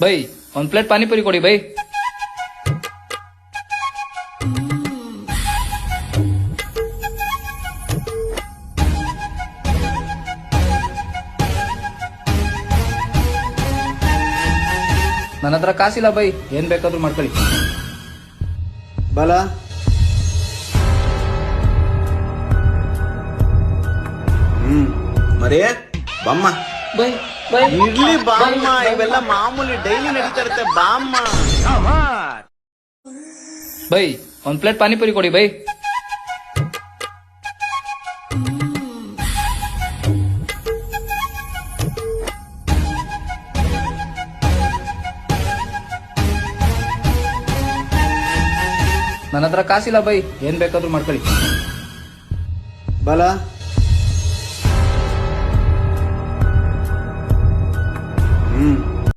By ಒಂದ್ plate panipuri ಕೊಡಿ by. ನನ್ನ ಹತ್ರ ಕಾಸಿಲ್ಲ ಬೈ, ಏನ್ ಬೇಕಾದ್ರೂ ಮಾಡ್ಕೊಳ್ಳಿ. ಬಲ ಮರೇ ಬಮ್ಮ ಬೈ ಬೈ ಇಡ್ಲಿ ಬಾಮ್ಮ, ಇವೆಲ್ಲ ಮಾಮೂಲಿ ಡೈಲಿ ನಡೀತಾ ಇರುತ್ತೆ ಬಾಮ್ಮ. ಬೈ ಒಂದ್ ಪ್ಲೇಟ್ ಪಾನಿಪುರಿ ಕೊಡಿ ಬೈ. ನನ್ನ ಹತ್ರ ಕಾಸಿಲ್ಲ ಬೈ, ಏನ್ ಬೇಕಾದ್ರೂ ಮಾಡ್ಕೊಳ್ಳಿ. ಬಲ